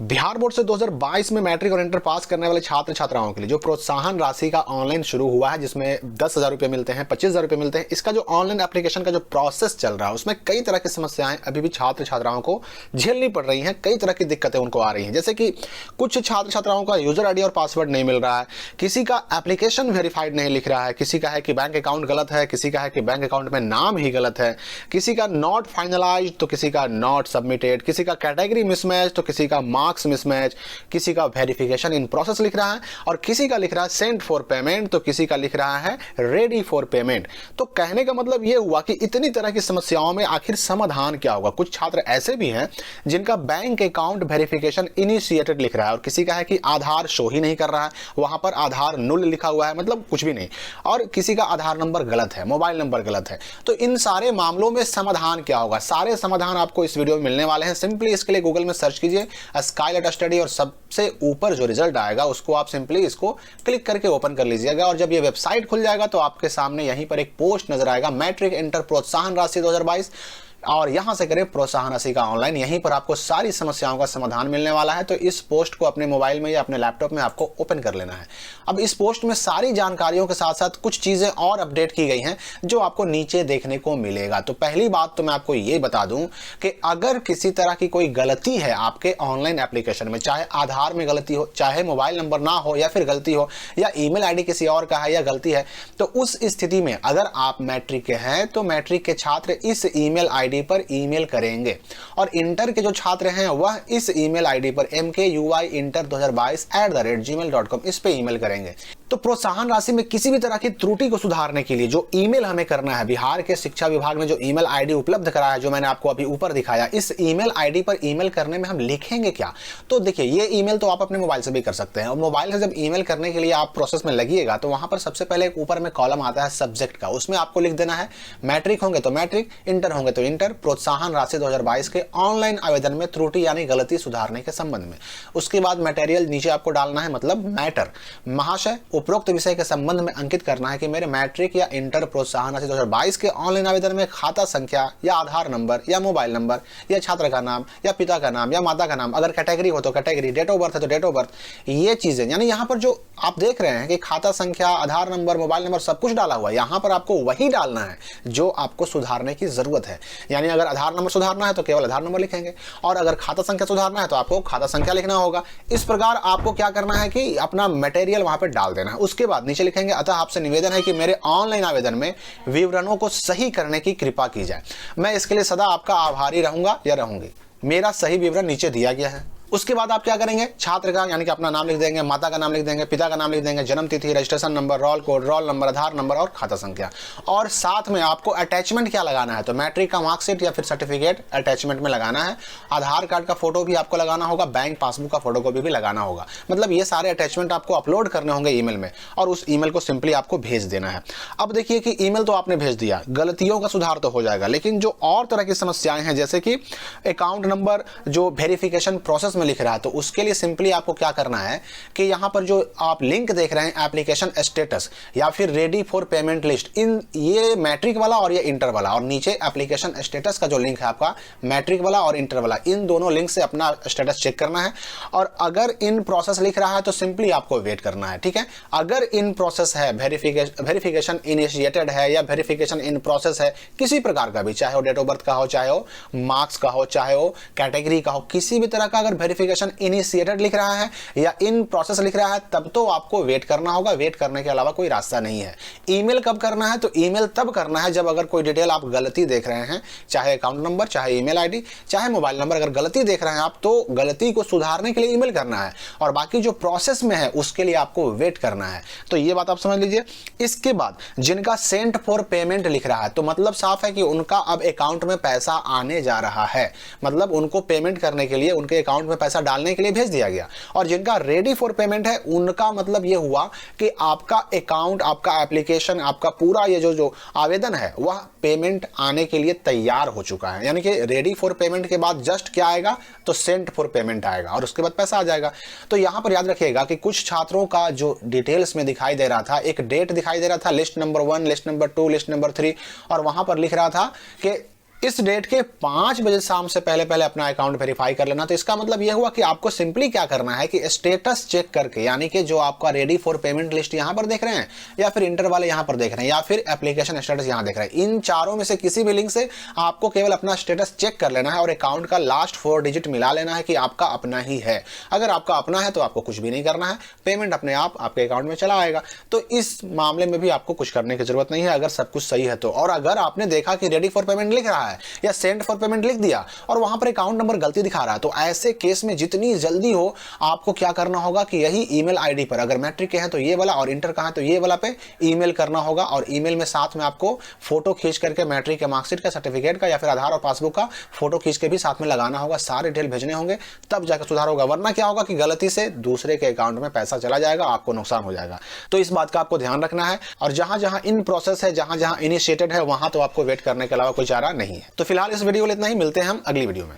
Bihar board से 2022 में matric और इंटर पास करने वाले छात्र छात्राओं के लिए जो प्रोत्साहन राशि का ऑनलाइन शुरू हुआ है, जिसमें 10,000 रुपये मिलते हैं, 25,000 रुपये मिलते हैं, इसका जो ऑनलाइन एप्लीकेशन का जो प्रोसेस चल रहा है उसमें कई तरह की समस्याएं अभी भी छात्र छात्राओं को झेलनी पड़ रही हैं। कई तरह की दिक्कतें उनको आ रही हैं, जैसे कि कुछ छात्र छात्राओं का यूजर आईडी और पासवर्ड नहीं मिल रहा है, किसी का एप्लीकेशन वेरीफाइड नहीं लिख रहा है, किसी का है कि बैंक अकाउंट गलत है, किसी का है कि बैंक अकाउंट में नाम ही गलत है, किसी का नॉट फाइनलाइज तो किसी का नॉट सबमिटेड, किसी का कैटेगरी मिसमैच तो किसी का मार्क्स मिसमैच, किसी का वेरिफिकेशन इन प्रोसेस लिख रहा है और किसी का लिख रहा है सेंड फॉर पेमेंट तो किसी का लिख रहा है रेडी फॉर पेमेंट। तो कहने का मतलब यह हुआ कि इतनी तरह की समस्याओं में आखिर समाधान क्या होगा। कुछ छात्र ऐसे भी हैं जिनका बैंक अकाउंट वेरिफिकेशन इनिशिएटेड लिख रहा है और किसी का है कि आधार शो ही नहीं कर रहा है, वहां पर आधार नुल लिखा हुआ है, मतलब कुछ भी नहीं, और किसी का आधार नंबर गलत है, मोबाइल नंबर गलत है। तो इन सारे मामलों में समाधान क्या होगा, सारे समाधान आपको इस वीडियो में मिलने वाले हैं। सिंपली इसके लिए गूगल में सर्च कीजिए स्काईलाइट स्टडी और सबसे ऊपर जो रिजल्ट आएगा उसको आप सिंपली इसको क्लिक करके ओपन कर लीजिएगा और जब ये वेबसाइट खुल जाएगा तो आपके सामने यहीं पर एक पोस्ट नजर आएगा, मैट्रिक इंटर प्रोत्साहन राशि 2022, और यहां से करें प्रोत्साहन राशि का ऑनलाइन। यहीं पर आपको सारी समस्याओं का समाधान मिलने वाला है। तो इस पोस्ट को अपने मोबाइल में या अपने लैपटॉप में आपको ओपन कर लेना है। अब इस पोस्ट में सारी जानकारियों के साथ साथ कुछ चीजें और अपडेट की गई हैं जो आपको नीचे देखने को मिलेगा। तो पहली बात तो मैं आपको ये बता दूं कि अगर किसी तरह की कोई गलती है आपके ऑनलाइन एप्लीकेशन में, चाहे आधार में गलती हो, चाहे मोबाइल नंबर ना हो या फिर गलती हो, या ईमेल आईडी किसी और का है या गलती है, तो उस स्थिति में अगर आप मैट्रिक के हैं तो मैट्रिक के छात्र इस ईमेल आईडी पर ईमेल करेंगे और इंटर के जो छात्र हैं वह इस ईमेल आईडी पर mkuinter2022@gmail.com इस पे ईमेल करेंगे। तो प्रोत्साहन राशि में किसी भी तरह की त्रुटि को सुधारने के लिए जो ईमेल हमें करना है, बिहार के शिक्षा विभाग ने जो ईमेल आईडी उपलब्ध कराया है, जो मैंने आपको अभी ऊपर दिखाया, इस ईमेल आईडी पर ईमेल करने में हम लिखेंगे क्या। तो देखिए, ये ईमेल तो आप अपने मोबाइल से भी कर सकते हैं और मोबाइल से जब ईमेल करने के लिए आप प्रोसेस में लगिएगा तो वहां पर सबसे पहले ऊपर में कॉलम आता है सब्जेक्ट का, उसमें आपको लिख देना है मैट्रिक होंगे तो मैट्रिक, इंटर होंगे तो इंटर, प्रोत्साहन राशि 2022 के ऑनलाइन आवेदन में त्रुटि यानी गलती सुधारने के संबंध में। उसके बाद मटेरियल नीचे आपको डालना है, मतलब मैटर, महाशय उपरोक्त विषय के संबंध में अंकित करना है कि मेरे मैट्रिक या इंटर प्रोत्साहन राशि 2022 के ऑनलाइन आवेदन में खाता संख्या या आधार नंबर या मोबाइल नंबर या छात्र का नाम या पिता का नाम या माता का नाम, अगर कैटेगरी हो तो कैटेगरी, डेट ऑफ बर्थ है तो डेट ऑफ बर्थ, ये चीजें, यानी यहाँ पर जो आप देख रहे हैं कि खाता संख्या, आधार नंबर, मोबाइल नंबर सब कुछ डाला हुआ है, यहाँ पर आपको वही डालना है जो आपको सुधारने की जरूरत है। यानी अगर आधार नंबर सुधारना है तो केवल आधार नंबर लिखेंगे और अगर खाता संख्या सुधारना है तो आपको खाता संख्या लिखना होगा। इस प्रकार आपको क्या करना है कि अपना मटेरियल वहां पे डाल देना है। उसके बाद नीचे लिखेंगे, अतः आपसे निवेदन है कि मेरे ऑनलाइन आवेदन में विवरणों को सही करने की कृपा की जाए। मैं इसके लिए सदा आपका आभारी रहूंगा या रहूंगी। मेरा सही विवरण नीचे दिया गया है। उसके बाद आप क्या करेंगे, छात्र का यानी कि अपना नाम लिख देंगे, माता का नाम लिख देंगे, पिता का नाम लिख देंगे, जन्म तिथि, registration number, roll code, roll number, Aadhaar number और खाता संख्या। और साथ में आपको अटैचमेंट क्या लगाना है, तो मैट्रिक का मार्कशीट या फिर सर्टिफिकेट अटैचमेंट में लगाना है, आधार कार्ड का फोटो भी आपको लगाना होगा, बैंक पासबुक का फोटोकॉपी भी लगाना होगा। मतलब ये सारे अटैचमेंट आपको अपलोड करने होंगे ईमेल में और उस ईमेल को सिंपली आपको भेज देना है। अब देखिए कि ईमेल तो आपने भेज दिया, गलतियों का सुधार तो हो जाएगा, लेकिन जो और तरह की समस्याएं हैं जैसे कि अकाउंट नंबर जो वेरिफिकेशन प्रोसेस में लिख रहा है, तो उसके लिए सिंपली आपको क्या करना है कि यहां पर जो आप लिंक देख रहे हैं एप्लीकेशन स्टेटस या फिर रेडी फॉर पेमेंट लिस्ट, इन ये मैट्रिक वाला और ये इंटर वाला, और नीचे एप्लीकेशन स्टेटस का जो लिंक है आपका मैट्रिक वाला और इंटर वाला, इन दोनों लिंक से अपना स्टेटस चेक करना है। और अगर इन प्रोसेस लिख रहा है तो सिंपली आपको वेट करना है, ठीक है। अगर इन प्रोसेस है, वेरिफिकेशन इनिशिएटेड है या वेरिफिकेशन इन प्रोसेस है किसी प्रकार का भी, चाहे वो डेट ऑफ बर्थ का हो, चाहे वो मार्क्स का हो, चाहे वो कैटेगरी का हो, किसी भी तरह का अगर वेरिफिकेशन इनिशिएटेड लिख रहा है या इन प्रोसेस लिख रहा है, तब तो आपको वेट करना होगा। वेट करने के अलावा कोई रास्ता नहीं है। ईमेल कब करना है, तो ईमेल तब करना है जब अगर कोई डिटेल आप गलती देख रहे हैं, चाहे अकाउंट नंबर, चाहे ईमेल आईडी, चाहे मोबाइल नंबर, अगर गलती देख रहे हैं आप तो गलती को सुधारने के लिए ईमेल करना है और बाकी जो प्रोसेस में है उसके लिए आपको वेट करना है। तो ये बात आप समझ लीजिए। इसके बाद जिनका सेंड फॉर पेमेंट लिख रहा है, तो मतलब साफ है कि उनका अब अकाउंट में पैसा आने जा रहा है, मतलब उनको पेमेंट करने के लिए उनके अकाउंट में पैसा डालने के लिए भेज दिया गया। और जिनका रेडी फॉर पेमेंट है उनका मतलब यह हुआ कि आपका अकाउंट, आपका एप्लीकेशन, आपका पूरा ये जो आवेदन है वह पेमेंट आने के लिए तैयार हो चुका है। यानी कि रेडी फॉर पेमेंट के बाद जस्ट क्या आएगा, तो सेंड फॉर पेमेंट आएगा और उसके बाद पैसा आ जाएगा। तो यहां पर याद रखिएगा कि कुछ छात्रों का जो डिटेल्स में दिखाई दे रहा था, एक डेट दिखाई दे रहा था, list number 1, list number 2, list number 3, और वहां पर लिख रहा था कि इस डेट के 5 बजे शाम से पहले पहले अपना अकाउंट वेरीफाई कर लेना। तो इसका मतलब यह हुआ कि आपको सिंपली क्या करना है कि स्टेटस चेक करके, यानी कि जो आपका रेडी फॉर पेमेंट लिस्ट यहां पर देख रहे हैं या फिर इंटर वाले यहां पर देख रहे हैं या फिर एप्लीकेशन स्टेटस यहां देख रहे हैं, इन चारों में से किसी भी लिंक से आपको केवल अपना स्टेटस चेक कर लेना है और अकाउंट का लास्ट 4 डिजिट मिला लेना है कि आपका अपना ही है। अगर आपका अपना है तो आपको कुछ भी नहीं करना है, पेमेंट अपने आप आपके अकाउंट में चला आएगा। तो इस मामले में भी आपको कुछ करने की जरूरत नहीं है अगर सब कुछ सही है तो। और अगर आपने देखा कि रेडी फॉर पेमेंट लिख रहा है या सेंड फॉर पेमेंट लिख दिया और वहां पर अकाउंट नंबर गलती दिखा रहा है, तो ऐसे केस में जितनी जल्दी हो आपको क्या करना होगा कि यही ईमेल आईडी पर, अगर मैट्रिक के हैं तो ये वाला और इंटर का है तो ये वाला पे ईमेल करना होगा। और ईमेल में साथ में आपको फोटो खींच करके मैट्रिक के मार्कशीट का, सर्टिफिकेट का या फिर आधार और पासबुक का फोटो खींच के भी साथ में लगाना होगा। सारे डिटेल भेजने होंगे तब जाकर सुधार होगा, वरना क्या होगा कि गलती से दूसरे के अकाउंट में पैसा चला जाएगा, आपको नुकसान हो जाएगा। तो इस बात का आपको ध्यान रखना है। और जहां जहां इन प्रोसेस है, जहां जहां इनिशिएटेड है, वहां तो आपको वेट करने के अलावा कोई चारा नहीं है। तो फिलहाल इस वीडियो में इतना ही, मिलते हैं हम अगली वीडियो में।